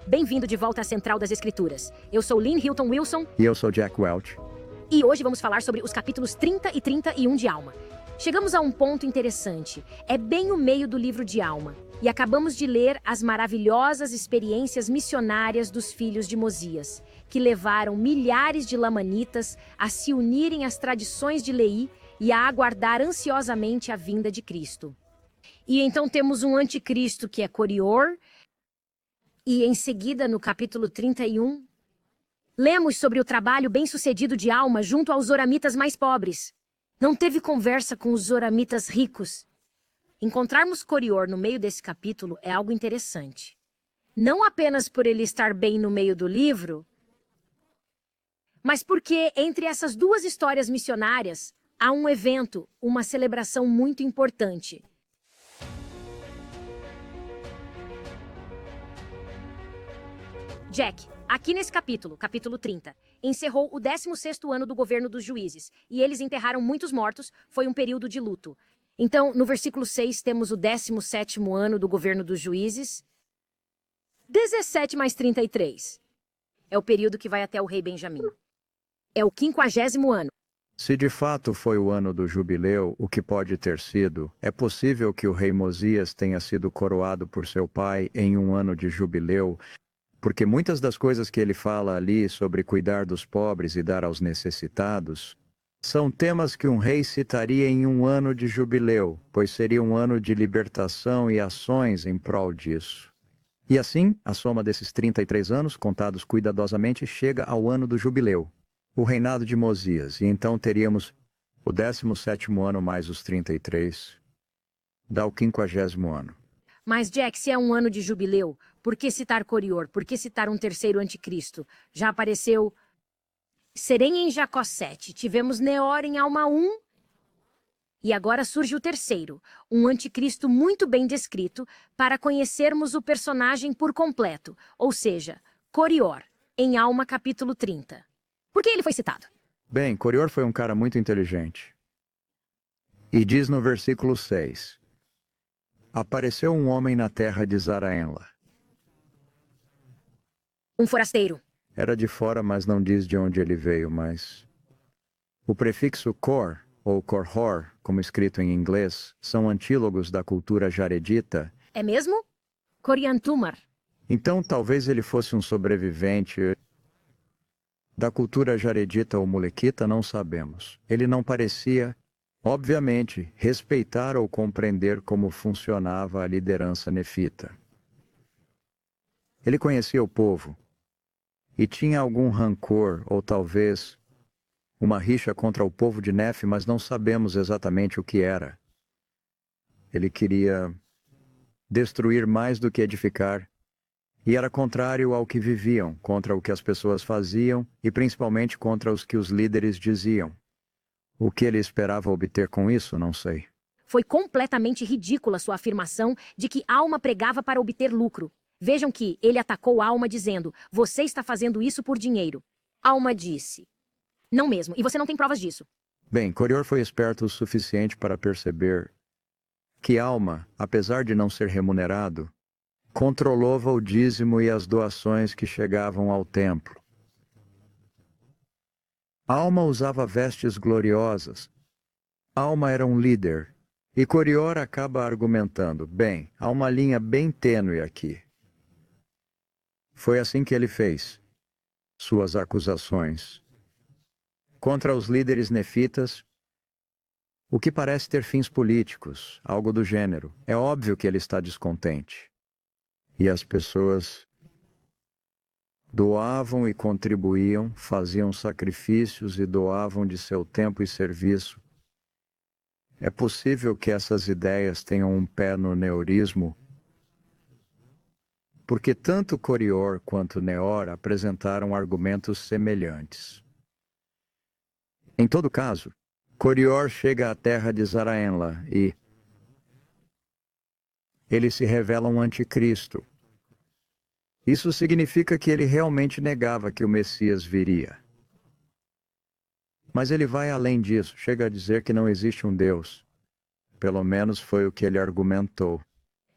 Bem-vindo de volta à Central das Escrituras. Eu sou Lynn Hilton Wilson E eu sou Jack Welch. e hoje vamos falar sobre os capítulos 30 e 31 de Alma. Chegamos a um ponto interessante. É bem o meio do livro de Alma. E acabamos de ler as maravilhosas experiências missionárias dos filhos de Mosias, que levaram milhares de lamanitas a se unirem às tradições de Leí e a aguardar ansiosamente a vinda de Cristo. E então temos um anticristo que é Corior, e em seguida, no capítulo 31, lemos sobre o trabalho bem-sucedido de Alma junto aos zoramitas mais pobres. Não teve conversa com os zoramitas ricos. Encontrarmos Corior no meio desse capítulo é algo interessante. Não apenas por ele estar bem no meio do livro, mas porque entre essas duas histórias missionárias há um evento, uma celebração muito importante. Jack, aqui nesse capítulo, capítulo 30, encerrou o 16º ano do governo dos juízes, e eles enterraram muitos mortos, foi um período de luto. Então, no versículo 6, temos o 17º ano do governo dos juízes. 17 mais 33. É o período que vai até o rei Benjamim. É o 50º ano. Se de fato foi o ano do jubileu, o que pode ter sido, é possível que o rei Mosias tenha sido coroado por seu pai em um ano de jubileu, porque muitas das coisas que ele fala ali sobre cuidar dos pobres e dar aos necessitados são temas que um rei citaria em um ano de jubileu, pois seria um ano de libertação e ações em prol disso. E assim, a soma desses 33 anos, contados cuidadosamente, chega ao ano do jubileu, o reinado de Mosias, e então teríamos o 17º ano mais os 33, dá o 50º ano. Mas, Jack, se é um ano de jubileu, por que citar Corior? Por que citar um terceiro anticristo? Já apareceu Serém em Jacó 7, tivemos Neor em Alma 1, e agora surge o terceiro, um anticristo muito bem descrito para conhecermos o personagem por completo, ou seja, Corior, em Alma capítulo 30. Por que ele foi citado? Bem, Corior foi um cara muito inteligente. E diz no versículo 6: Apareceu um homem na terra de Zaraenla. Um forasteiro. Era de fora, mas não diz de onde ele veio, mas... O prefixo cor, ou corhor, como escrito em inglês, são antílogos da cultura jaredita. É mesmo? Coriantumar. Então talvez ele fosse um sobrevivente da cultura jaredita ou molequita, não sabemos. Ele não parecia, obviamente, respeitar ou compreender como funcionava a liderança nefita. Ele conhecia o povo e tinha algum rancor, ou talvez uma rixa contra o povo de Nef, mas não sabemos exatamente o que era. Ele queria destruir mais do que edificar, e era contrário ao que viviam, contra o que as pessoas faziam e principalmente contra os que os líderes diziam. O que ele esperava obter com isso, não sei. Foi completamente ridícula sua afirmação de que Alma pregava para obter lucro. Vejam que ele atacou Alma dizendo, você está fazendo isso por dinheiro. Alma disse, não mesmo, e você não tem provas disso. Bem, Corior foi esperto o suficiente para perceber que Alma, apesar de não ser remunerado, controlava o dízimo e as doações que chegavam ao templo. Alma usava vestes gloriosas. Alma era um líder. E Corior acaba argumentando, bem, há uma linha bem tênue aqui. Foi assim que ele fez suas acusações contra os líderes nefitas, o que parece ter fins políticos, algo do gênero. É óbvio que ele está descontente. E as pessoas doavam e contribuíam, faziam sacrifícios e doavam de seu tempo e serviço. É possível que essas ideias tenham um pé no neorismo, porque tanto Corior quanto Neor apresentaram argumentos semelhantes. Em todo caso, Corior chega à terra de Zaraenla e ele se revela um anticristo. Isso significa que ele realmente negava que o Messias viria. Mas ele vai além disso, chega a dizer que não existe um Deus. Pelo menos foi o que ele argumentou.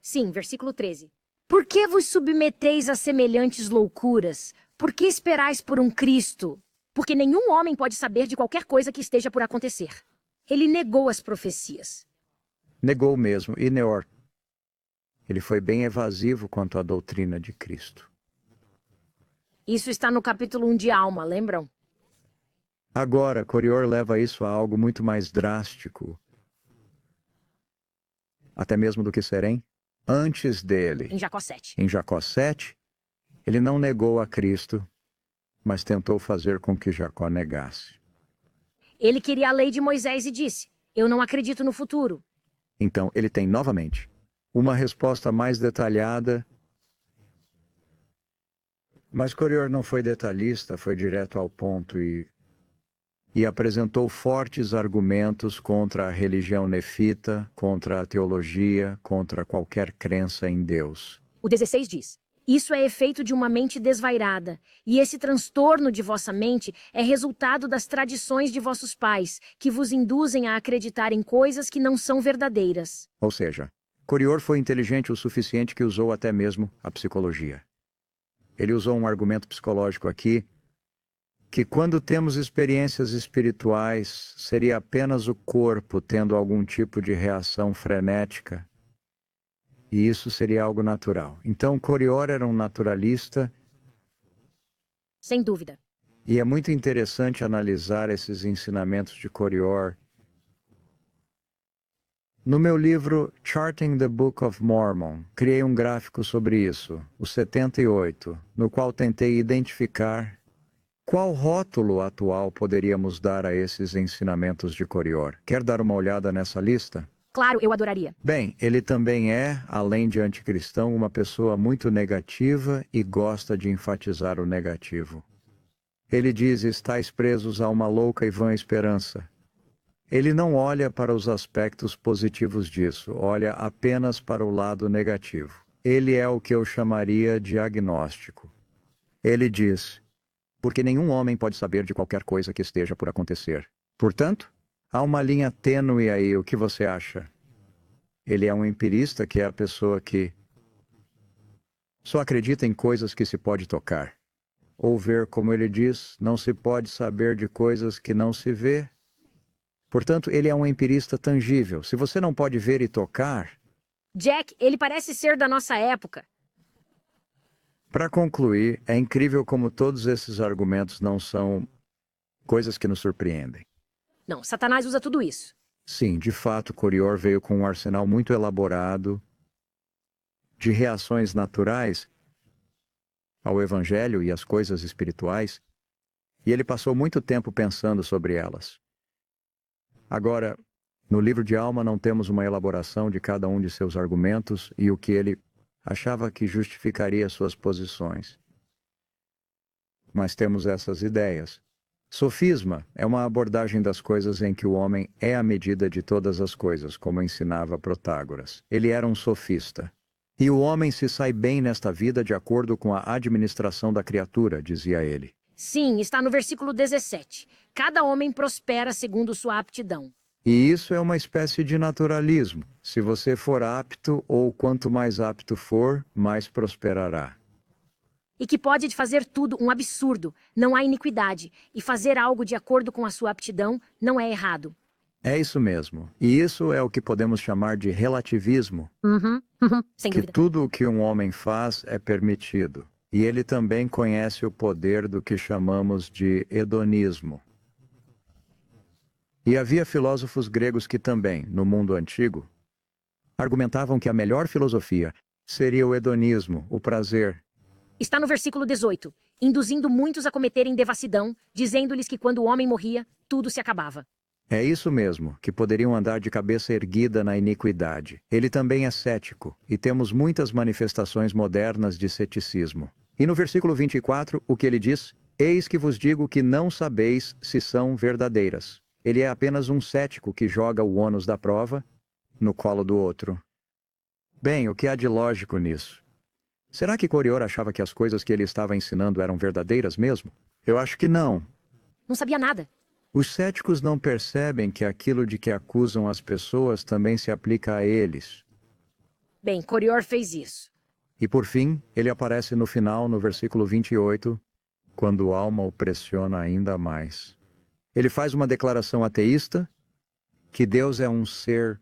Sim, versículo 13. Por que vos submeteis a semelhantes loucuras? Por que esperais por um Cristo? Porque nenhum homem pode saber de qualquer coisa que esteja por acontecer. Ele negou as profecias. Negou mesmo, e Neor. Ele foi bem evasivo quanto à doutrina de Cristo. Isso está no capítulo 1 de Alma, lembram? Agora, Corior leva isso a algo muito mais drástico. Até mesmo do que Serém. Antes dele, Em Jacó 7. em Jacó 7, ele não negou a Cristo, mas tentou fazer com que Jacó negasse. Ele queria a lei de Moisés e disse: eu não acredito no futuro. Então, ele tem novamente uma resposta mais detalhada. Mas Corior não foi detalhista, foi direto ao ponto e apresentou fortes argumentos contra a religião nefita, contra a teologia, contra qualquer crença em Deus. O 16 diz: isso é efeito de uma mente desvairada, e esse transtorno de vossa mente é resultado das tradições de vossos pais, que vos induzem a acreditar em coisas que não são verdadeiras. Ou seja, Corior foi inteligente o suficiente que usou até mesmo a psicologia. Ele usou um argumento psicológico aqui, que quando temos experiências espirituais, seria apenas o corpo tendo algum tipo de reação frenética, e isso seria algo natural. Então, Corior era um naturalista. Sem dúvida. E é muito interessante analisar esses ensinamentos de Corior. No meu livro Charting the Book of Mormon, criei um gráfico sobre isso, o 78, no qual tentei identificar qual rótulo atual poderíamos dar a esses ensinamentos de Corior. Quer dar uma olhada nessa lista? Claro, eu adoraria. Bem, ele também é, além de anticristão, uma pessoa muito negativa e gosta de enfatizar o negativo. Ele diz: estáis presos a uma louca e vã esperança. Ele não olha para os aspectos positivos disso, olha apenas para o lado negativo. Ele é o que eu chamaria de agnóstico. Ele diz: porque nenhum homem pode saber de qualquer coisa que esteja por acontecer. Portanto, há uma linha tênue aí, o que você acha? Ele é um empirista, que é a pessoa que só acredita em coisas que se pode tocar. Ou ver, como ele diz, não se pode saber de coisas que não se vê. Portanto, ele é um empirista tangível. Se você não pode ver e tocar... Jack, ele parece ser da nossa época. Para concluir, é incrível como todos esses argumentos não são coisas que nos surpreendem. Não, Satanás usa tudo isso. Sim, de fato, Corior veio com um arsenal muito elaborado de reações naturais ao Evangelho e às coisas espirituais, e ele passou muito tempo pensando sobre elas. Agora, no livro de Alma não temos uma elaboração de cada um de seus argumentos e o que ele achava que justificaria suas posições. Mas temos essas ideias. Sofisma é uma abordagem das coisas em que o homem é a medida de todas as coisas, como ensinava Protágoras. Ele era um sofista. E o homem se sai bem nesta vida de acordo com a administração da criatura, dizia ele. Sim, está no versículo 17. Cada homem prospera segundo sua aptidão. E isso é uma espécie de naturalismo. Se você for apto, ou quanto mais apto for, mais prosperará. E que pode fazer tudo um absurdo, não há iniquidade, e fazer algo de acordo com a sua aptidão não é errado. É isso mesmo. E isso é o que podemos chamar de relativismo. Sem Que dúvida. tudo o que um homem faz é permitido. E ele também conhece o poder do que chamamos de hedonismo. E havia filósofos gregos que também, no mundo antigo, argumentavam que a melhor filosofia seria o hedonismo, o prazer. Está no versículo 18, induzindo muitos a cometerem devassidão, dizendo-lhes que quando o homem morria, tudo se acabava. É isso mesmo, que poderiam andar de cabeça erguida na iniquidade. Ele também é cético, e temos muitas manifestações modernas de ceticismo. E no versículo 24, o que ele diz? Eis que vos digo que não sabeis se são verdadeiras. Ele é apenas um cético que joga o ônus da prova no colo do outro. Bem, o que há de lógico nisso? Será que Corior achava que as coisas que ele estava ensinando eram verdadeiras mesmo? Eu acho que não. Não sabia nada. Os céticos não percebem que aquilo de que acusam as pessoas também se aplica a eles. Bem, Corior fez isso. E por fim, ele aparece no final, no versículo 28, quando Alma o pressiona ainda mais. Ele faz uma declaração ateísta, que Deus é um ser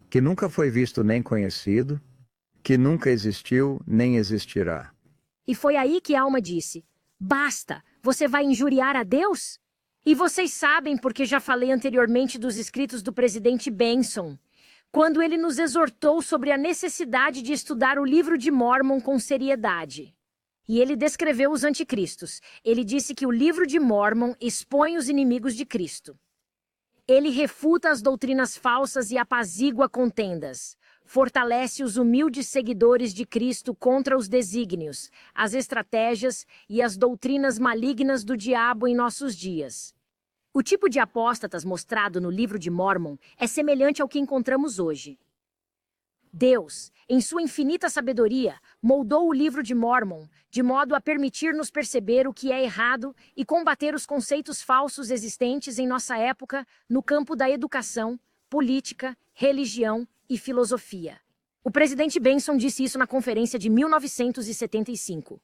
que nunca foi visto nem conhecido, que nunca existiu nem existirá. E foi aí que Alma disse: basta, você vai injuriar a Deus? E vocês sabem, porque já falei anteriormente dos escritos do presidente Benson, quando ele nos exortou sobre a necessidade de estudar o livro de Mórmon com seriedade. E ele descreveu os anticristos. Ele disse que o livro de Mórmon expõe os inimigos de Cristo. Ele refuta as doutrinas falsas e apazigua contendas. Fortalece os humildes seguidores de Cristo contra os desígnios, as estratégias e as doutrinas malignas do diabo em nossos dias. O tipo de apóstatas mostrado no livro de Mórmon é semelhante ao que encontramos hoje. Deus, em sua infinita sabedoria, moldou o livro de Mórmon de modo a permitir-nos perceber o que é errado e combater os conceitos falsos existentes em nossa época no campo da educação, política, religião e filosofia. O presidente Benson disse isso na conferência de 1975.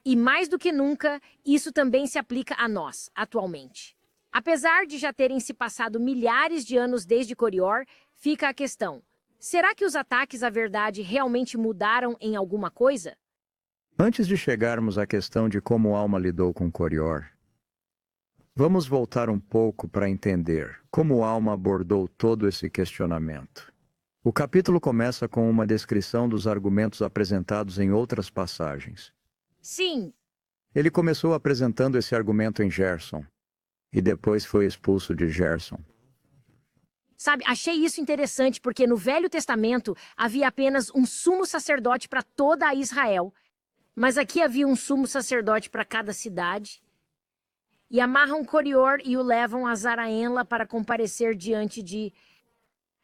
E mais do que nunca, isso também se aplica a nós, atualmente. Apesar de já terem se passado milhares de anos desde Corior, fica a questão: será que os ataques à verdade realmente mudaram em alguma coisa? Antes de chegarmos à questão de como Alma lidou com Corior, vamos voltar um pouco para entender como Alma abordou todo esse questionamento. O capítulo começa com uma descrição dos argumentos apresentados em outras passagens. Sim. Ele começou apresentando esse argumento em Gerson, e depois foi expulso de Gerson. Sabe, achei isso interessante porque no Velho Testamento havia apenas um sumo sacerdote para toda a Israel, mas aqui havia um sumo sacerdote para cada cidade. E amarram Corior e o levam a Zaraenla para comparecer diante de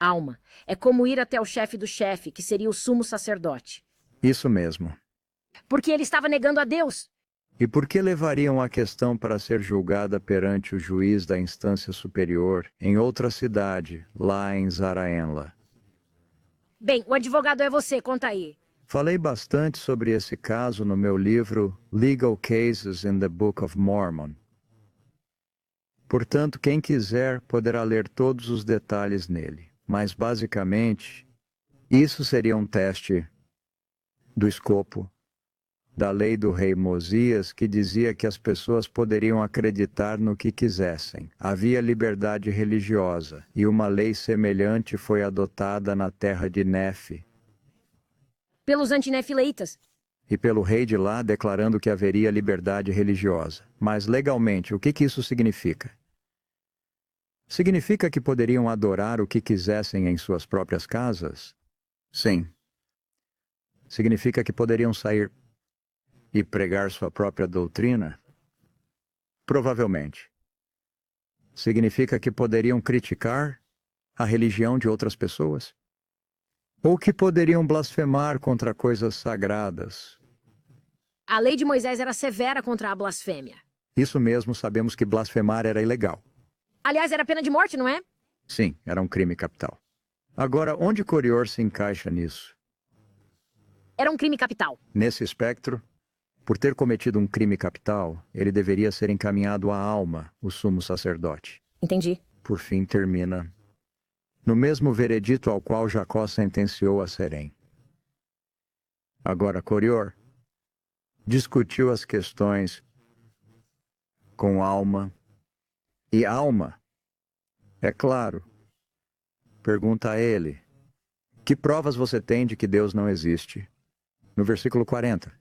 Alma. É como ir até o chefe do chefe, que seria o sumo sacerdote. Isso mesmo. Porque ele estava negando a Deus. E por que levariam a questão para ser julgada perante o juiz da instância superior em outra cidade, lá em Zaraenla? Bem, o advogado é você, conta aí. Falei bastante sobre esse caso no meu livro Legal Cases in the Book of Mormon. Portanto, quem quiser poderá ler todos os detalhes nele. Mas, basicamente, isso seria um teste do escopo da lei do rei Mosias, que dizia que as pessoas poderiam acreditar no que quisessem. Havia liberdade religiosa, e uma lei semelhante foi adotada na terra de Nefe. Pelos antinefileitas. E pelo rei de lá, declarando que haveria liberdade religiosa. Mas, legalmente, o que isso significa? Significa que poderiam adorar o que quisessem em suas próprias casas? Sim. Significa que poderiam sair e pregar sua própria doutrina? Provavelmente. Significa que poderiam criticar a religião de outras pessoas? Ou que poderiam blasfemar contra coisas sagradas? A lei de Moisés era severa contra a blasfêmia. Isso mesmo, sabemos que blasfemar era ilegal. Aliás, era pena de morte, não é? Sim, era um crime capital. Agora, onde Corior se encaixa nisso? Era um crime capital. Nesse espectro, por ter cometido um crime capital, ele deveria ser encaminhado à Alma, o sumo sacerdote. Entendi. Por fim, termina no mesmo veredito ao qual Jacó sentenciou a Serém. Agora, Corior discutiu as questões com Alma, e Alma, é claro, pergunta a ele: que provas você tem de que Deus não existe? No versículo 40.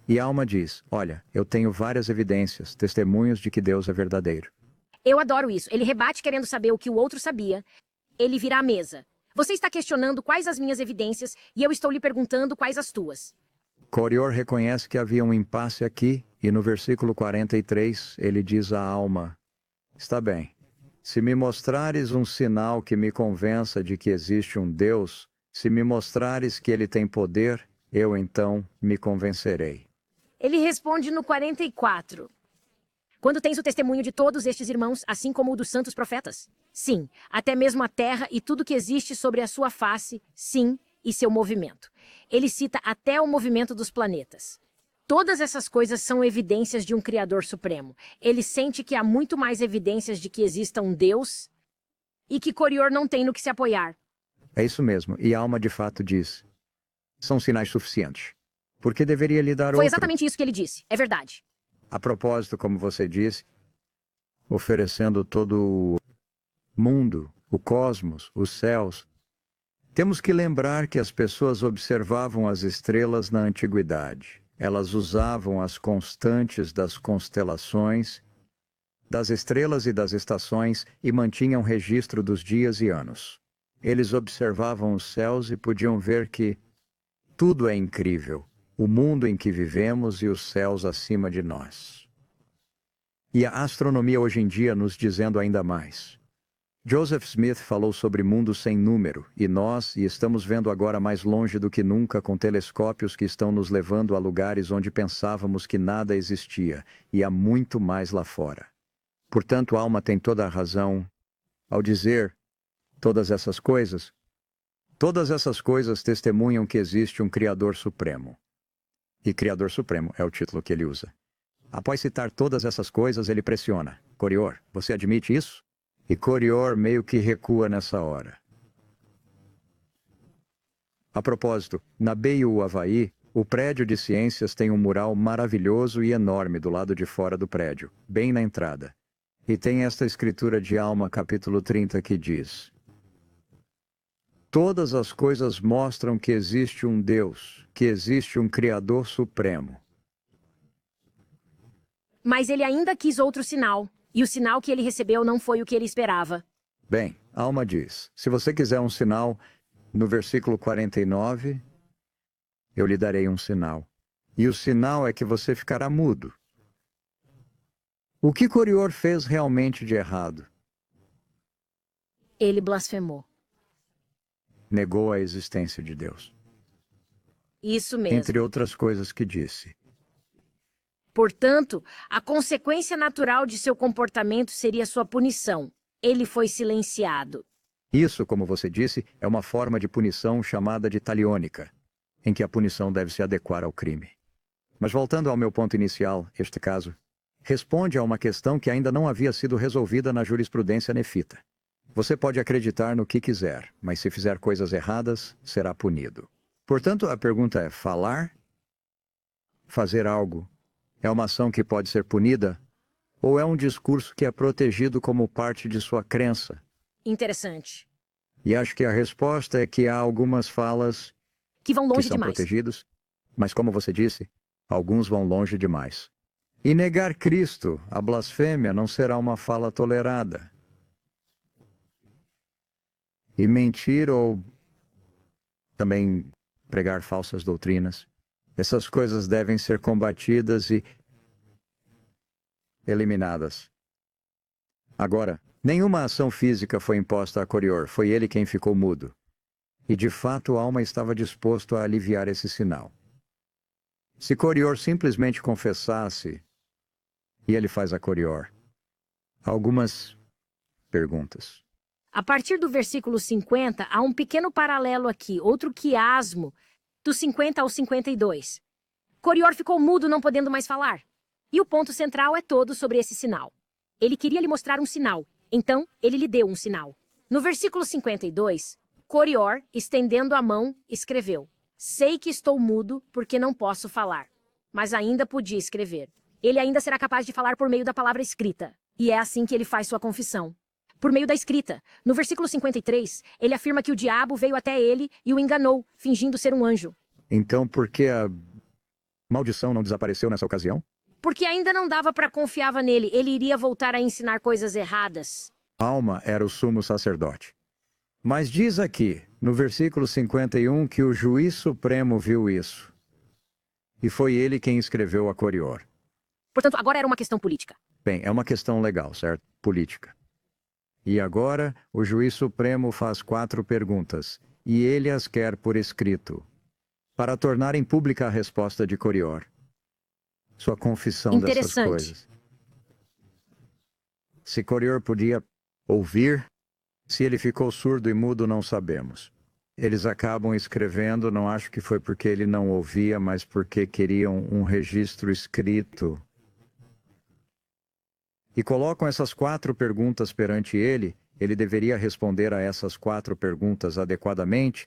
E Alma diz: olha, eu tenho várias evidências, testemunhos de que Deus é verdadeiro. Eu adoro isso. Ele rebate querendo saber o que o outro sabia. Ele vira à mesa. Você está questionando quais as minhas evidências e eu estou lhe perguntando quais as tuas. Corior reconhece que havia um impasse aqui e no versículo 43 ele diz a Alma: está bem, se me mostrares um sinal que me convença de que existe um Deus, se me mostrares que ele tem poder, eu então me convencerei. Ele responde no 44. Quando tens o testemunho de todos estes irmãos, assim como o dos santos profetas? Sim, até mesmo a terra e tudo que existe sobre a sua face, sim, e seu movimento. Ele cita até o movimento dos planetas. Todas essas coisas são evidências de um Criador Supremo. Ele sente que há muito mais evidências de que exista um Deus e que Corior não tem no que se apoiar. É isso mesmo, e Alma de fato diz. São sinais suficientes. Por que deveria lhe dar Foi outro? exatamente isso que ele disse. É verdade. A propósito, como você disse, oferecendo todo o mundo, o cosmos, os céus. Temos que lembrar que as pessoas observavam as estrelas na antiguidade. Elas usavam as constantes das constelações, das estrelas e das estações e mantinham registro dos dias e anos. Eles observavam os céus e podiam ver que tudo é incrível, o mundo em que vivemos e os céus acima de nós. E a astronomia hoje em dia nos dizendo ainda mais. Joseph Smith falou sobre mundos sem número, e estamos vendo agora mais longe do que nunca com telescópios que estão nos levando a lugares onde pensávamos que nada existia, e há muito mais lá fora. Portanto, Alma tem toda a razão ao dizer todas essas coisas testemunham que existe um Criador Supremo. E Criador Supremo é o título que ele usa. Após citar todas essas coisas, ele pressiona. Corior, você admite isso? E Corior meio que recua nessa hora. A propósito, na Beio Havaí, o prédio de ciências tem um mural maravilhoso e enorme do lado de fora do prédio, bem na entrada. E tem esta escritura de Alma, capítulo 30, que diz: todas as coisas mostram que existe um Deus, que existe um Criador Supremo. Mas ele ainda quis outro sinal. E o sinal que ele recebeu não foi o que ele esperava. Bem, Alma diz, se você quiser um sinal, no versículo 49, eu lhe darei um sinal. E o sinal é que você ficará mudo. O que Corior fez realmente de errado? Ele blasfemou. Negou a existência de Deus. Isso mesmo. Entre outras coisas que disse. Portanto, a consequência natural de seu comportamento seria sua punição. Ele foi silenciado. Isso, como você disse, é uma forma de punição chamada de taliônica, em que a punição deve se adequar ao crime. Mas voltando ao meu ponto inicial, este caso responde a uma questão que ainda não havia sido resolvida na jurisprudência nefita. Você pode acreditar no que quiser, mas se fizer coisas erradas, será punido. Portanto, a pergunta é: falar? Fazer algo é uma ação que pode ser punida? Ou é um discurso que é protegido como parte de sua crença? Interessante. E acho que a resposta é que há algumas falas Que vão que longe são demais. protegidos, mas como você disse, alguns vão longe demais. E negar Cristo, a blasfêmia, não será uma fala tolerada. E mentir ou também pregar falsas doutrinas, essas coisas devem ser combatidas e eliminadas. Agora, nenhuma ação física foi imposta a Corior, foi ele quem ficou mudo. E de fato Alma estava disposto a aliviar esse sinal. Se Corior simplesmente confessasse, e ele faz a Corior algumas perguntas. A partir do versículo 50, há um pequeno paralelo aqui, outro quiasmo, dos 50 ao 52. Corior ficou mudo, não podendo mais falar. E o ponto central é todo sobre esse sinal. Ele queria lhe mostrar um sinal, então ele lhe deu um sinal. No versículo 52, Corior, estendendo a mão, escreveu: sei que estou mudo porque não posso falar, mas ainda podia escrever. Ele ainda será capaz de falar por meio da palavra escrita. E é assim que ele faz sua confissão. Por meio da escrita. No versículo 53, ele afirma que o diabo veio até ele e o enganou, fingindo ser um anjo. Então, por que a maldição não desapareceu nessa ocasião? Porque ainda não dava para confiar nele. Ele iria voltar a ensinar coisas erradas. Alma era o sumo sacerdote. Mas diz aqui, no versículo 51, que o juiz supremo viu isso. E foi ele quem escreveu a Corior. Portanto, agora era uma questão política. Bem, é uma questão legal, certo? Política. E agora, o juiz supremo faz 4 perguntas, e ele as quer por escrito, para tornarem pública a resposta de Corior. Sua confissão dessas coisas. Se Corior podia ouvir, se ele ficou surdo e mudo, não sabemos. Eles acabam escrevendo, não acho que foi porque ele não ouvia, mas porque queriam um registro escrito. E colocam essas 4 perguntas perante ele, ele deveria responder a essas 4 perguntas adequadamente,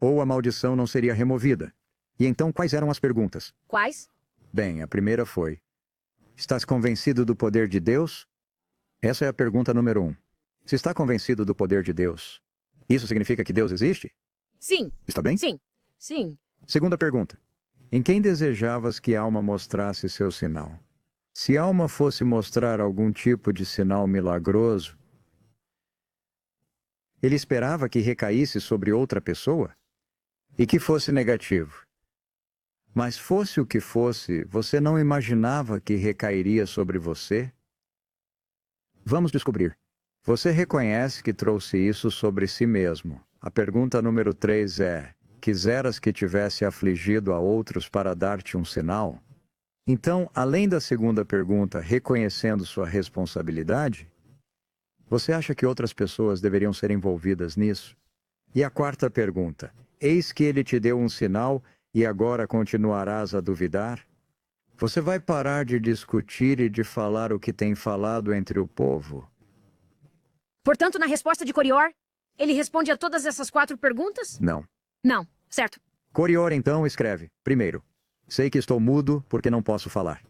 ou a maldição não seria removida. E então, quais eram as perguntas? Quais? Bem, a primeira foi: estás convencido do poder de Deus? Essa é a pergunta número 1. Se está convencido do poder de Deus, isso significa que Deus existe? Sim. Está bem? Sim. Sim. Segunda pergunta: em quem desejavas que Alma mostrasse seu sinal? Se Alma fosse mostrar algum tipo de sinal milagroso, ele esperava que recaísse sobre outra pessoa e que fosse negativo. Mas fosse o que fosse, você não imaginava que recairia sobre você? Vamos descobrir. Você reconhece que trouxe isso sobre si mesmo. A pergunta número 3 é: quiseras que tivesse afligido a outros para dar-te um sinal? Então, além da segunda pergunta, reconhecendo sua responsabilidade, você acha que outras pessoas deveriam ser envolvidas nisso? E a quarta pergunta: eis que ele te deu um sinal e agora continuarás a duvidar? Você vai parar de discutir e de falar o que tem falado entre o povo? Portanto, na resposta de Corior, ele responde a todas essas 4 perguntas? Não. Não. Certo. Corior então escreve: primeiro, sei que estou mudo porque não posso falar.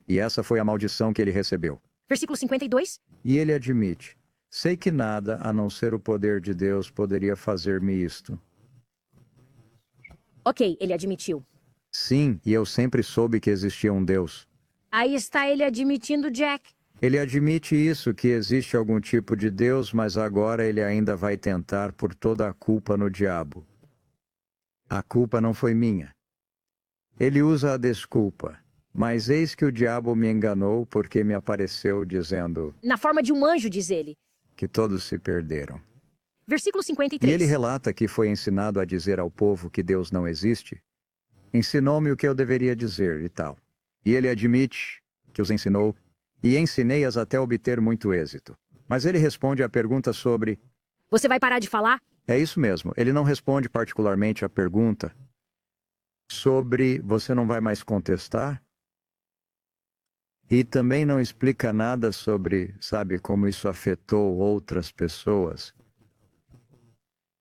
E essa foi a maldição que ele recebeu. Versículo 52. E ele admite: sei que nada, a não ser o poder de Deus, poderia fazer-me isto. Ok, ele admitiu. Sim, e eu sempre soube que existia um Deus. Aí está ele admitindo Jack. Ele admite isso, que existe algum tipo de Deus, mas agora ele ainda vai tentar por toda a culpa no diabo. A culpa não foi minha. Ele usa a desculpa. Mas eis que o diabo me enganou porque me apareceu dizendo Na forma de um anjo, diz ele. que todos se perderam. Versículo E 53. ele relata que foi ensinado a dizer ao povo que Deus não existe. Ensinou-me o que eu deveria dizer e tal. E ele admite que os ensinou, e ensinei-as até obter muito êxito. Mas ele responde à pergunta sobre... Você vai parar de falar? É isso mesmo, ele não responde particularmente à pergunta sobre você não vai mais contestar? E também não explica nada sobre, sabe, como isso afetou outras pessoas.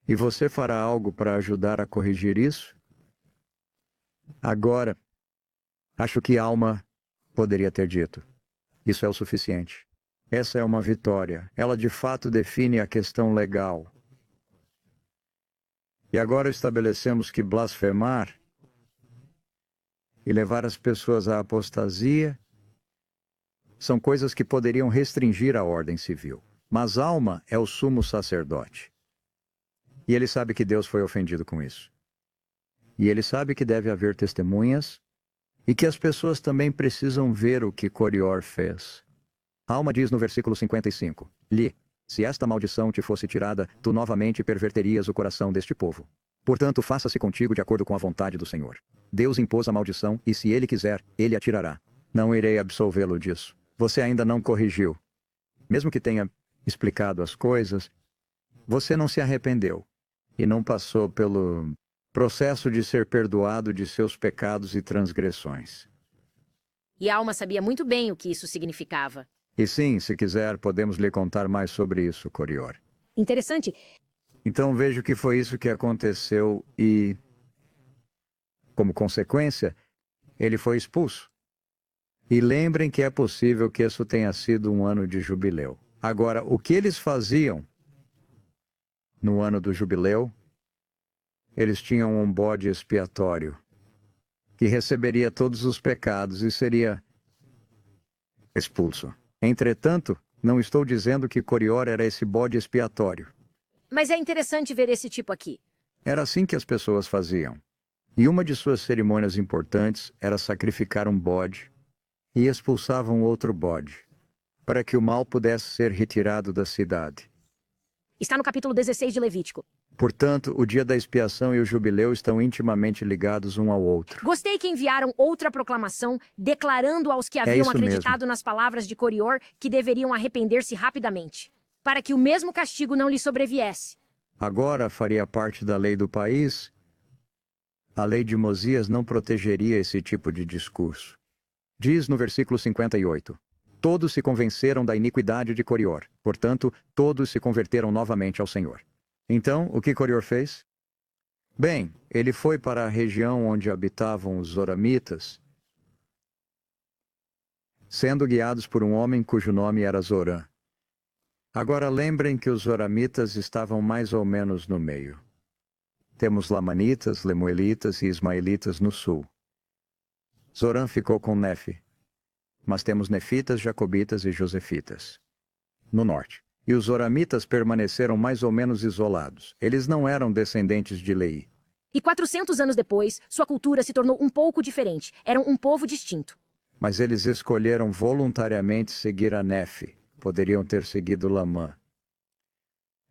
E você fará algo para ajudar a corrigir isso? Agora, acho que Alma poderia ter dito: isso é o suficiente. Essa é uma vitória. Ela de fato define a questão legal. E agora estabelecemos que blasfemar e levar as pessoas à apostasia são coisas que poderiam restringir a ordem civil. Mas Alma é o sumo sacerdote. E ele sabe que Deus foi ofendido com isso. E ele sabe que deve haver testemunhas e que as pessoas também precisam ver o que Corior fez. Alma diz no versículo 55: Li, se esta maldição te fosse tirada, tu novamente perverterias o coração deste povo. Portanto, faça-se contigo de acordo com a vontade do Senhor. Deus impôs a maldição, e se ele quiser, ele a tirará. Não irei absolvê-lo disso. Você ainda não corrigiu. Mesmo que tenha explicado as coisas, você não se arrependeu e não passou pelo processo de ser perdoado de seus pecados e transgressões. E a alma sabia muito bem o que isso significava. E sim, se quiser, podemos lhe contar mais sobre isso, Corior. Interessante. Então vejo que foi isso que aconteceu e, como consequência, ele foi expulso. E lembrem que é possível que isso tenha sido um ano de jubileu. Agora, o que eles faziam no ano do jubileu? Eles tinham um bode expiatório que receberia todos os pecados e seria expulso. Entretanto, não estou dizendo que Corior era esse bode expiatório. Mas é interessante ver esse tipo aqui. Era assim que as pessoas faziam. E uma de suas cerimônias importantes era sacrificar um bode e expulsavam outro bode, para que o mal pudesse ser retirado da cidade. Está no capítulo 16 de Levítico. Portanto, o dia da expiação e o jubileu estão intimamente ligados um ao outro. Gostei que enviaram outra proclamação declarando aos que haviam isso acreditado mesmo. nas palavras de Corior que deveriam arrepender-se rapidamente, para que o mesmo castigo não lhe sobreviesse. agora faria parte da lei do país, a lei de Mosias não protegeria esse tipo de discurso. Diz no versículo 58, todos se convenceram da iniquidade de Corior, portanto, todos se converteram novamente ao Senhor. Então, o que Corior fez? Bem, ele foi para a região onde habitavam os Zoramitas, sendo guiados por um homem cujo nome era Zorã. Agora lembrem que os Zoramitas estavam mais ou menos no meio. Temos Lamanitas, Lemuelitas e Ismaelitas no sul. Zorã ficou com Nefe, mas temos Nefitas, Jacobitas e Josefitas no norte. E os Zoramitas permaneceram mais ou menos isolados. Eles não eram descendentes de Leí. E 400 anos depois, sua cultura se tornou um pouco diferente. Eram um povo distinto. Mas eles escolheram voluntariamente seguir a Nefe. Poderiam ter seguido Lamã.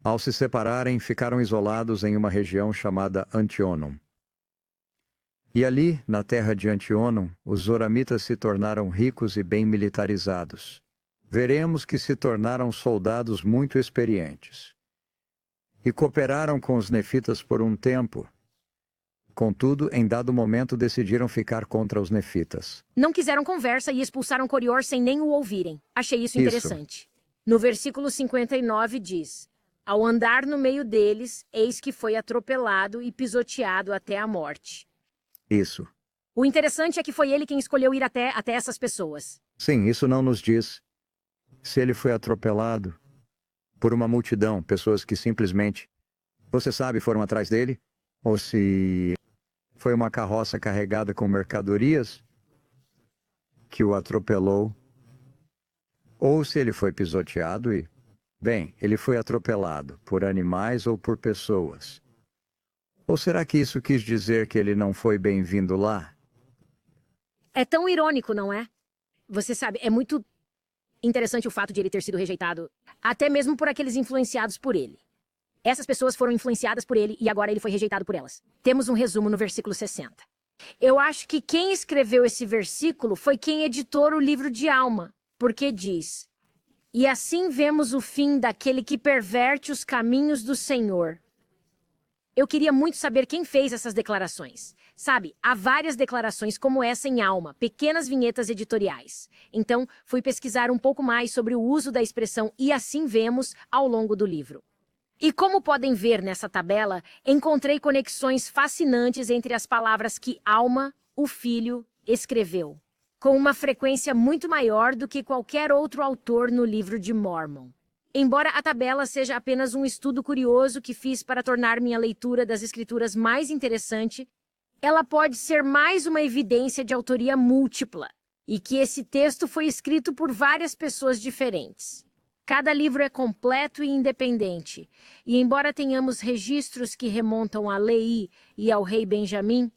Ao se separarem, ficaram isolados em uma região chamada Antionum. E ali, na terra de Antionum, os Zoramitas se tornaram ricos e bem militarizados. Veremos que se tornaram soldados muito experientes. E cooperaram com os Nefitas por um tempo. Contudo, em dado momento decidiram ficar contra os Nefitas. Não quiseram conversa e expulsaram Corior sem nem o ouvirem. Achei isso interessante. No versículo 59 diz: ao andar no meio deles, eis que foi atropelado e pisoteado até a morte. Isso. O interessante é que foi ele quem escolheu ir até essas pessoas. Sim, isso não nos diz se ele foi atropelado por uma multidão, pessoas que simplesmente, você sabe, foram atrás dele, ou se foi uma carroça carregada com mercadorias que o atropelou, ou se ele foi pisoteado e, bem, ele foi atropelado por animais ou por pessoas. Ou será que isso quis dizer que ele não foi bem-vindo lá? É tão irônico, não é? Você sabe, é muito interessante o fato de ele ter sido rejeitado, até mesmo por aqueles influenciados por ele. Essas pessoas foram influenciadas por ele e agora ele foi rejeitado por elas. Temos um resumo no versículo 60. Eu acho que quem escreveu esse versículo foi quem editou o livro de Alma, porque diz: e assim vemos o fim daquele que perverte os caminhos do Senhor. Eu queria muito saber quem fez essas declarações. Sabe, há várias declarações como essa em Alma, pequenas vinhetas editoriais. Então, fui pesquisar um pouco mais sobre o uso da expressão "e assim vemos" ao longo do livro. E como podem ver nessa tabela, encontrei conexões fascinantes entre as palavras que Alma, o filho, escreveu, com uma frequência muito maior do que qualquer outro autor no livro de Mórmon. Embora a tabela seja apenas um estudo curioso que fiz para tornar minha leitura das escrituras mais interessante, ela pode ser mais uma evidência de autoria múltipla, e que esse texto foi escrito por várias pessoas diferentes. Cada livro é completo e independente, e embora tenhamos registros que remontam a Leí e ao rei Benjamim,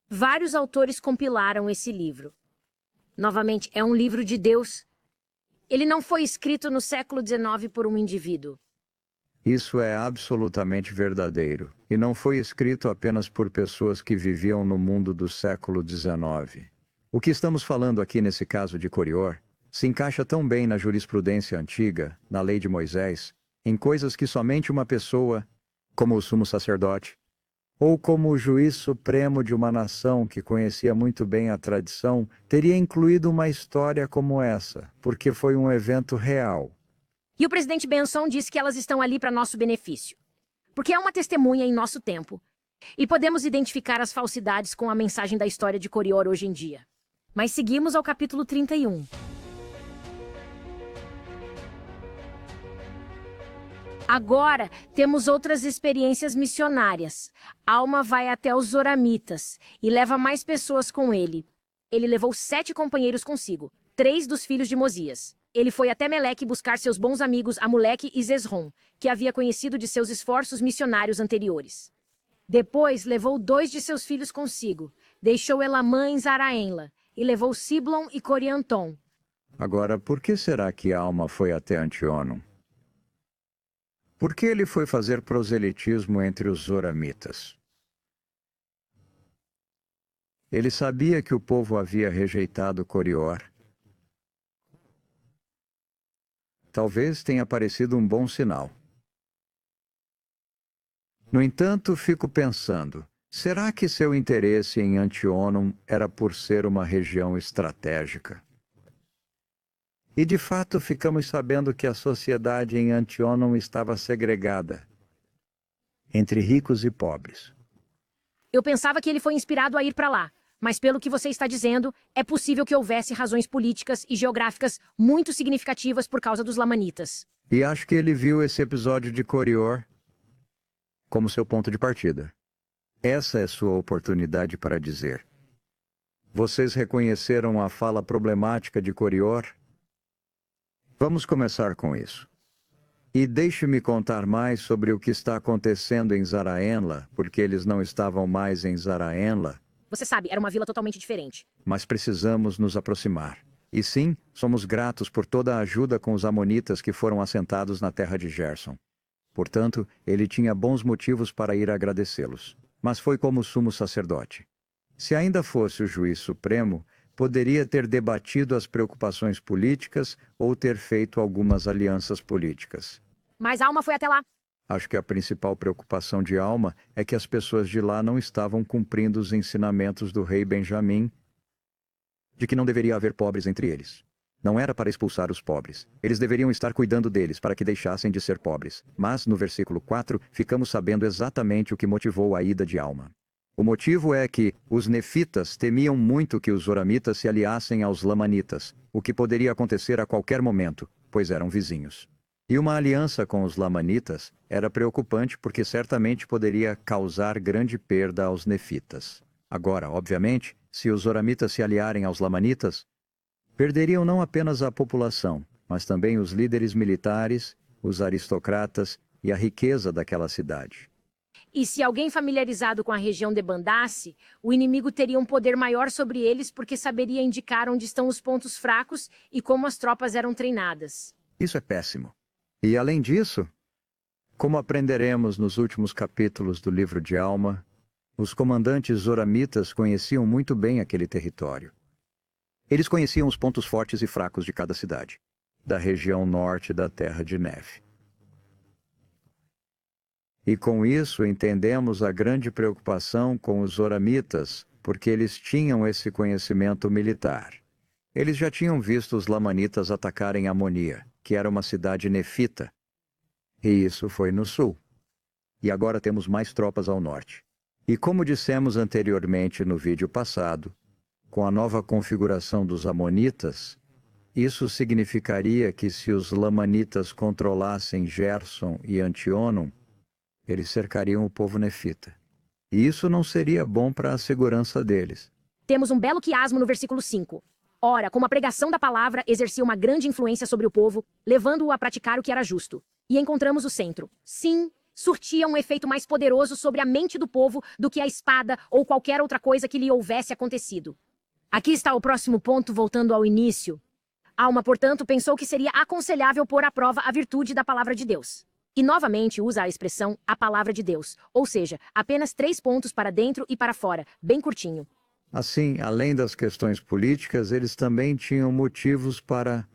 vários autores compilaram esse livro. Novamente, é um livro de Deus. Ele não foi escrito no século XIX por um indivíduo. Isso é absolutamente verdadeiro. E não foi escrito apenas por pessoas que viviam no mundo do século XIX. O que estamos falando aqui nesse caso de Corior se encaixa tão bem na jurisprudência antiga, na lei de Moisés, em coisas que somente uma pessoa, como o sumo sacerdote, ou como o juiz supremo de uma nação que conhecia muito bem a tradição, teria incluído uma história como essa, porque foi um evento real. E o presidente Benson disse que elas estão ali para nosso benefício, porque é uma testemunha em nosso tempo, e podemos identificar as falsidades com a mensagem da história de Corior hoje em dia. Mas seguimos ao capítulo 31. Agora, temos outras experiências missionárias. Alma vai até os Zoramitas e leva mais pessoas com ele. Ele levou 7 companheiros consigo, 3 dos filhos de Mosias. Ele foi até Meleque buscar seus bons amigos Amuleque e Zesrom, que havia conhecido de seus esforços missionários anteriores. Depois, levou 2 de seus filhos consigo. Deixou Elamã em Zaraenla e levou Siblon e Corianton. Agora, por que será que Alma foi até Antionum? Por que ele foi fazer proselitismo entre os Zoramitas? Ele sabia que o povo havia rejeitado Corior. Talvez tenha parecido um bom sinal. No entanto, fico pensando, será que seu interesse em Antionum era por ser uma região estratégica? E de fato ficamos sabendo que a sociedade em Antionum estava segregada entre ricos e pobres. Eu pensava que ele foi inspirado a ir para lá, mas pelo que você está dizendo, é possível que houvesse razões políticas e geográficas muito significativas por causa dos lamanitas. E acho que ele viu esse episódio de Corior como seu ponto de partida. Essa é sua oportunidade para dizer: vocês reconheceram a fala problemática de Corior? Vamos começar com isso. E deixe-me contar mais sobre o que está acontecendo em Zaraenla, porque eles não estavam mais em Zaraenla, Você sabe, era uma vila totalmente diferente. mas precisamos nos aproximar. E sim, somos gratos por toda a ajuda com os amonitas que foram assentados na terra de Gerson. Portanto, ele tinha bons motivos para ir agradecê-los. Mas foi como sumo sacerdote. Se ainda fosse o juiz supremo, poderia ter debatido as preocupações políticas ou ter feito algumas alianças políticas. Mas Alma foi até lá. Acho que a principal preocupação de Alma é que as pessoas de lá não estavam cumprindo os ensinamentos do rei Benjamim de que não deveria haver pobres entre eles. Não era para expulsar os pobres. Eles deveriam estar cuidando deles para que deixassem de ser pobres. Mas, no versículo 4, ficamos sabendo exatamente o que motivou a ida de Alma. O motivo é que os nefitas temiam muito que os zoramitas se aliassem aos lamanitas, o que poderia acontecer a qualquer momento, pois eram vizinhos. E uma aliança com os lamanitas era preocupante porque certamente poderia causar grande perda aos nefitas. Agora, obviamente, se os zoramitas se aliarem aos lamanitas, perderiam não apenas a população, mas também os líderes militares, os aristocratas e a riqueza daquela cidade. E se alguém familiarizado com a região debandasse, o inimigo teria um poder maior sobre eles porque saberia indicar onde estão os pontos fracos e como as tropas eram treinadas. Isso é péssimo. E além disso, como aprenderemos nos últimos capítulos do livro de Alma, os comandantes zoramitas conheciam muito bem aquele território. Eles conheciam os pontos fortes e fracos de cada cidade, da região norte da Terra de Neve. E com isso entendemos a grande preocupação com os zoramitas, porque eles tinham esse conhecimento militar. Eles já tinham visto os lamanitas atacarem Amonia, que era uma cidade nefita. E isso foi no sul. E agora temos mais tropas ao norte. E como dissemos anteriormente no vídeo passado, com a nova configuração dos amonitas, isso significaria que se os lamanitas controlassem Gerson e Antionum, eles cercariam o povo nefita. E isso não seria bom para a segurança deles. Temos um belo quiasmo no versículo 5. Ora, como a pregação da palavra exercia uma grande influência sobre o povo, levando-o a praticar o que era justo. E encontramos o centro. Sim, surtia um efeito mais poderoso sobre a mente do povo do que a espada ou qualquer outra coisa que lhe houvesse acontecido. Aqui está o próximo ponto, voltando ao início. Alma, portanto, pensou que seria aconselhável pôr à prova a virtude da palavra de Deus. E novamente usa a expressão a palavra de Deus, ou seja, apenas 3 pontos para dentro e para fora, bem curtinho. Assim, além das questões políticas, eles também tinham motivos para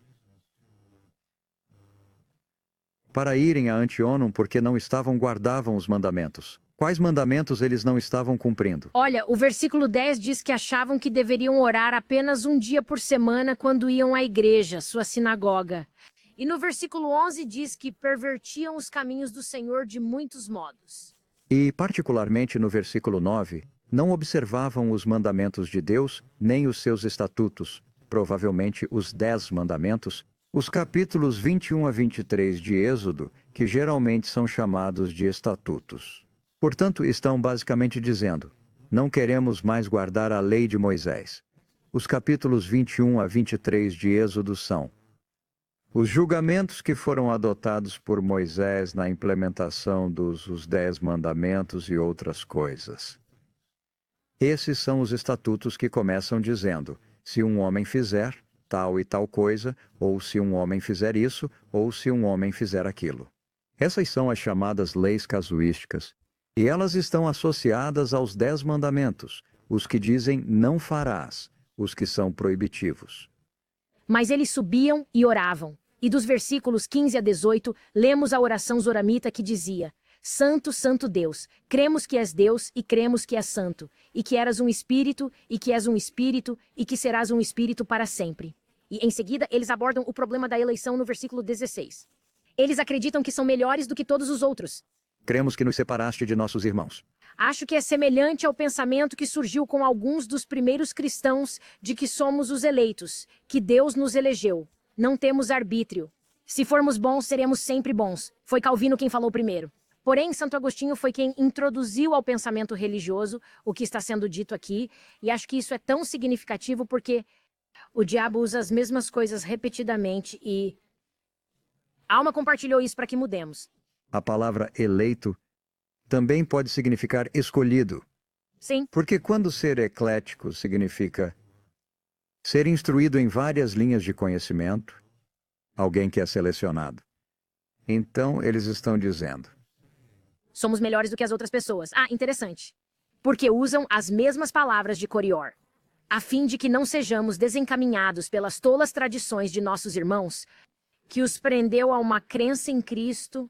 irem a Antionum porque não guardavam os mandamentos. Quais mandamentos eles não estavam cumprindo? Olha, o versículo 10 diz que achavam que deveriam orar apenas um dia por semana quando iam à igreja, sua sinagoga. E no versículo 11 diz que pervertiam os caminhos do Senhor de muitos modos. E, particularmente no versículo 9, não observavam os mandamentos de Deus, nem os seus estatutos, provavelmente os 10 mandamentos, os capítulos 21 a 23 de Êxodo, que geralmente são chamados de estatutos. Portanto, estão basicamente dizendo: não queremos mais guardar a lei de Moisés. Os capítulos 21 a 23 de Êxodo são os julgamentos que foram adotados por Moisés na implementação dos 10 mandamentos e outras coisas. Esses são os estatutos que começam dizendo: se um homem fizer tal e tal coisa, ou se um homem fizer isso, ou se um homem fizer aquilo. Essas são as chamadas leis casuísticas, e elas estão associadas aos 10 mandamentos, os que dizem não farás, os que são proibitivos. Mas eles subiam e oravam. E dos versículos 15 a 18, lemos a oração zoramita que dizia: Santo, Santo Deus, cremos que és Deus e cremos que és santo, e que eras um espírito, e que és um espírito, e que serás um espírito para sempre. E em seguida, eles abordam o problema da eleição no versículo 16. Eles acreditam que são melhores do que todos os outros. Cremos que nos separaste de nossos irmãos. Acho que é semelhante ao pensamento que surgiu com alguns dos primeiros cristãos de que somos os eleitos, que Deus nos elegeu. Não temos arbítrio. Se formos bons, seremos sempre bons. Foi Calvino quem falou primeiro. Porém, Santo Agostinho foi quem introduziu ao pensamento religioso o que está sendo dito aqui, e acho que isso é tão significativo porque o diabo usa as mesmas coisas repetidamente e a alma compartilhou isso para que mudemos. A palavra eleito também pode significar escolhido. Sim. Porque quando ser eclético significa ser instruído em várias linhas de conhecimento, alguém que é selecionado. Então, eles estão dizendo: Somos melhores do que as outras pessoas. Ah, interessante. Porque usam as mesmas palavras de Corior, a fim de que não sejamos desencaminhados pelas tolas tradições de nossos irmãos, que os prendeu a uma crença em Cristo,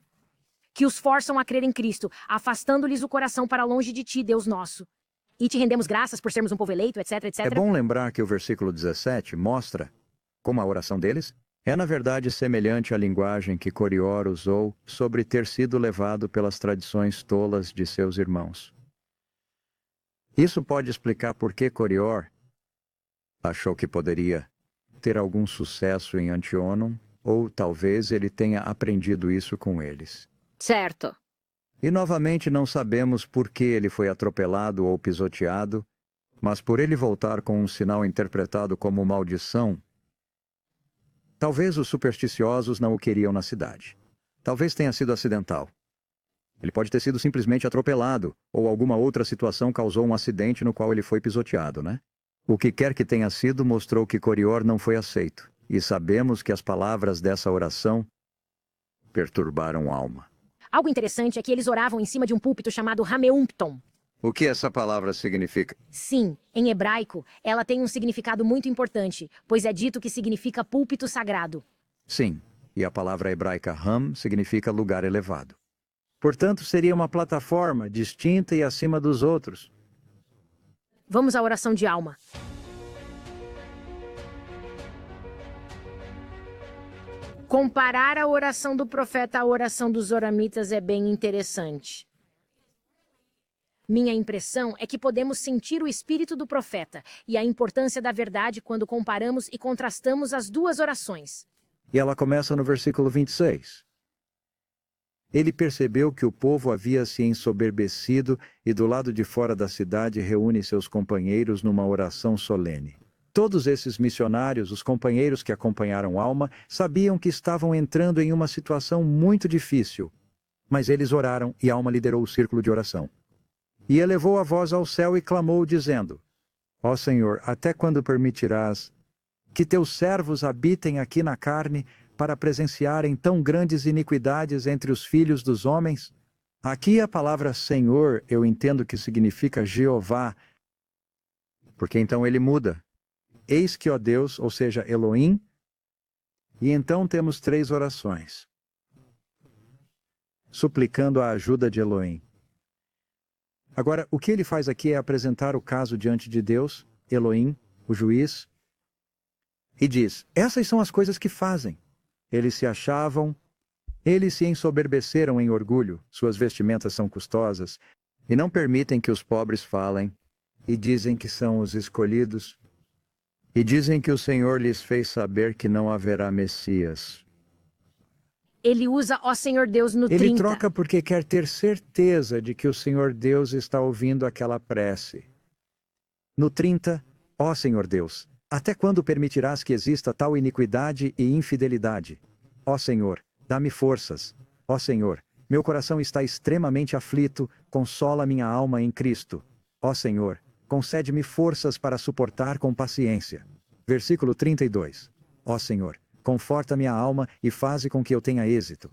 que os forçam a crer em Cristo, afastando-lhes o coração para longe de ti, Deus nosso. E te rendemos graças por sermos um povo eleito, etc, etc. É bom lembrar que o versículo 17 mostra como a oração deles é, na verdade, semelhante à linguagem que Corior usou sobre ter sido levado pelas tradições tolas de seus irmãos. Isso pode explicar por que Corior achou que poderia ter algum sucesso em Antionum, ou talvez ele tenha aprendido isso com eles. Certo. E novamente não sabemos por que ele foi atropelado ou pisoteado, mas por ele voltar com um sinal interpretado como maldição. Talvez os supersticiosos não o queriam na cidade. Talvez tenha sido acidental. Ele pode ter sido simplesmente atropelado, ou alguma outra situação causou um acidente no qual ele foi pisoteado, né? O que quer que tenha sido mostrou que Corior não foi aceito, e sabemos que as palavras dessa oração perturbaram a alma. Algo interessante é que eles oravam em cima de um púlpito chamado Rameumpton. O que essa palavra significa? Sim, em hebraico, ela tem um significado muito importante, pois é dito que significa púlpito sagrado. Sim, e a palavra hebraica Ram significa lugar elevado. Portanto, seria uma plataforma distinta e acima dos outros. Vamos à oração de alma. Comparar a oração do profeta à oração dos oramitas é bem interessante. Minha impressão é que podemos sentir o espírito do profeta e a importância da verdade quando comparamos e contrastamos as duas orações. E ela começa no versículo 26. Ele percebeu que o povo havia se ensoberbecido e do lado de fora da cidade reúne seus companheiros numa oração solene. Todos esses missionários, os companheiros que acompanharam Alma, sabiam que estavam entrando em uma situação muito difícil. Mas eles oraram e Alma liderou o círculo de oração. E elevou a voz ao céu e clamou, dizendo: Ó Senhor, até quando permitirás que teus servos habitem aqui na carne para presenciarem tão grandes iniquidades entre os filhos dos homens? Aqui a palavra Senhor eu entendo que significa Jeová, porque então ele muda. Eis que, ó Deus, ou seja, Elohim, e então temos 3 orações, suplicando a ajuda de Elohim. Agora, o que ele faz aqui é apresentar o caso diante de Deus, Elohim, o juiz, e diz: essas são as coisas que fazem. Eles se achavam, eles se ensoberbeceram em orgulho, suas vestimentas são custosas, e não permitem que os pobres falem, e dizem que são os escolhidos, e dizem que o Senhor lhes fez saber que não haverá Messias. Ele usa ó Senhor Deus no 30. Ele troca porque quer ter certeza de que o Senhor Deus está ouvindo aquela prece. No 30, ó Senhor Deus, até quando permitirás que exista tal iniquidade e infidelidade? Ó Senhor, dá-me forças. Ó Senhor, meu coração está extremamente aflito, consola minha alma em Cristo. Ó Senhor, concede-me forças para suportar com paciência. Versículo 32. Ó Senhor, conforta minha alma e faze com que eu tenha êxito.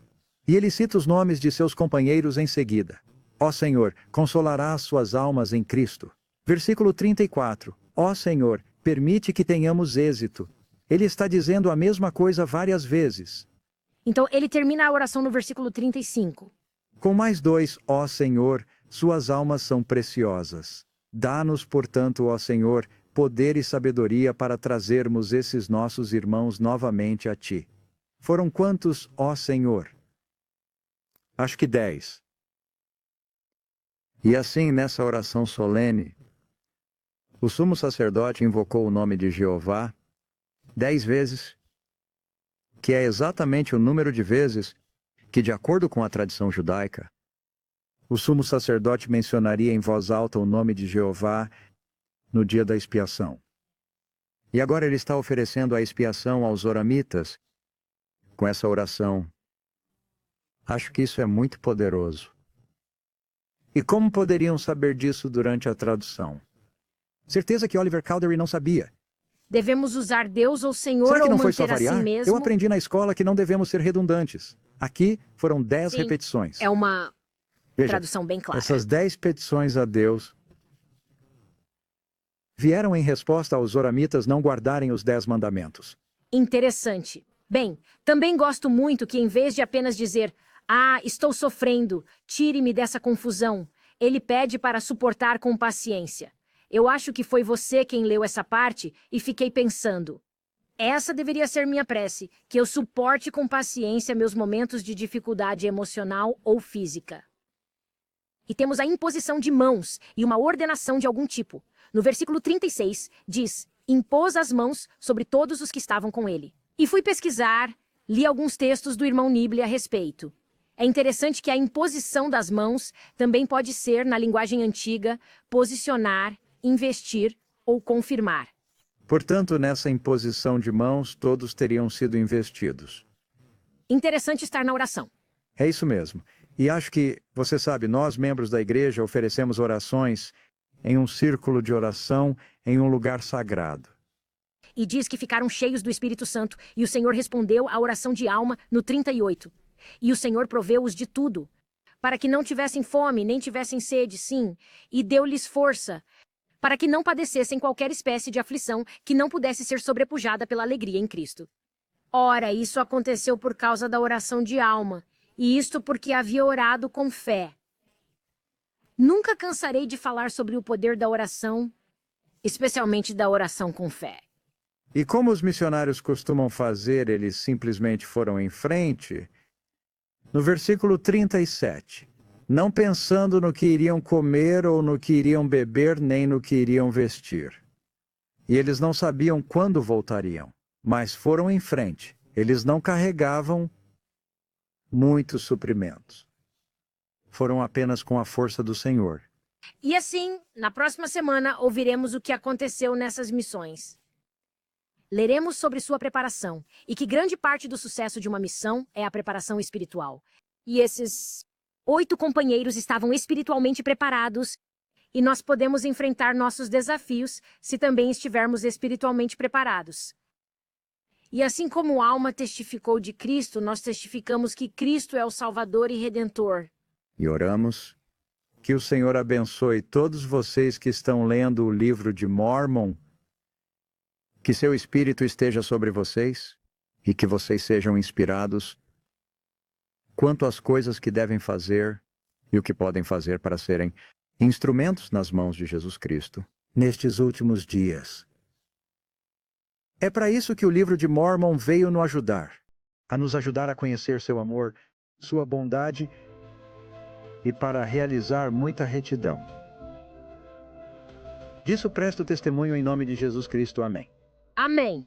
E ele cita os nomes de seus companheiros em seguida. Ó Senhor, consolarás suas almas em Cristo. Versículo 34. Ó Senhor, permite que tenhamos êxito. Ele está dizendo a mesma coisa várias vezes. Então ele termina a oração no versículo 35. Com mais 2, ó Senhor, suas almas são preciosas. Dá-nos, portanto, ó Senhor, poder e sabedoria para trazermos esses nossos irmãos novamente a Ti. Foram quantos, ó Senhor? Acho que 10. E assim, nessa oração solene, o sumo sacerdote invocou o nome de Jeová 10 vezes, que é exatamente o número de vezes que, de acordo com a tradição judaica, o sumo sacerdote mencionaria em voz alta o nome de Jeová no dia da expiação. E agora ele está oferecendo a expiação aos oramitas com essa oração. Acho que isso é muito poderoso. E como poderiam saber disso durante a tradução? Certeza que Oliver Cowdery não sabia. Devemos usar Deus ou Senhor Será que ou não foi manter só variar? assim mesmo? Eu aprendi na escola que não devemos ser redundantes. Aqui foram 10 Sim, repetições. É uma Veja, tradução bem clara. essas 10 petições a Deus vieram em resposta aos oramitas não guardarem os 10 mandamentos. Interessante. Bem, também gosto muito que em vez de apenas dizer "Ah, estou sofrendo, tire-me dessa confusão", ele pede para suportar com paciência. Eu acho que foi você quem leu essa parte e fiquei pensando. Essa deveria ser minha prece, que eu suporte com paciência meus momentos de dificuldade emocional ou física. E temos a imposição de mãos e uma ordenação de algum tipo. No versículo 36, diz: impôs as mãos sobre todos os que estavam com ele. E fui pesquisar, li alguns textos do irmão Nible a respeito. É interessante que a imposição das mãos também pode ser, na linguagem antiga, posicionar, investir ou confirmar. Portanto, nessa imposição de mãos, todos teriam sido investidos. Interessante estar na oração. É isso mesmo. E acho que, você sabe, nós, membros da igreja, oferecemos orações em um círculo de oração, em um lugar sagrado. E diz que ficaram cheios do Espírito Santo, e o Senhor respondeu à oração de alma no 38. E o Senhor proveu-os de tudo, para que não tivessem fome, nem tivessem sede, sim, e deu-lhes força, para que não padecessem qualquer espécie de aflição que não pudesse ser sobrepujada pela alegria em Cristo. Ora, isso aconteceu por causa da oração de alma, e isto porque havia orado com fé. Nunca cansarei de falar sobre o poder da oração, especialmente da oração com fé. E como os missionários costumam fazer, eles simplesmente foram em frente. No versículo 37, não pensando no que iriam comer ou no que iriam beber, nem no que iriam vestir. E eles não sabiam quando voltariam, mas foram em frente. Eles não carregavam muitos suprimentos. Foram apenas com a força do Senhor. E assim, na próxima semana, ouviremos o que aconteceu nessas missões. Leremos sobre sua preparação, e que grande parte do sucesso de uma missão é a preparação espiritual. E esses 8 companheiros estavam espiritualmente preparados, e nós podemos enfrentar nossos desafios se também estivermos espiritualmente preparados. E assim como Alma testificou de Cristo, nós testificamos que Cristo é o Salvador e Redentor. E oramos que o Senhor abençoe todos vocês que estão lendo o livro de Mórmon, que seu Espírito esteja sobre vocês e que vocês sejam inspirados quanto às coisas que devem fazer e o que podem fazer para serem instrumentos nas mãos de Jesus Cristo nestes últimos dias. É para isso que o livro de Mórmon veio nos ajudar, a nos ajudar a conhecer seu amor, sua bondade e para realizar muita retidão. Disso presto testemunho em nome de Jesus Cristo. Amém. Amém.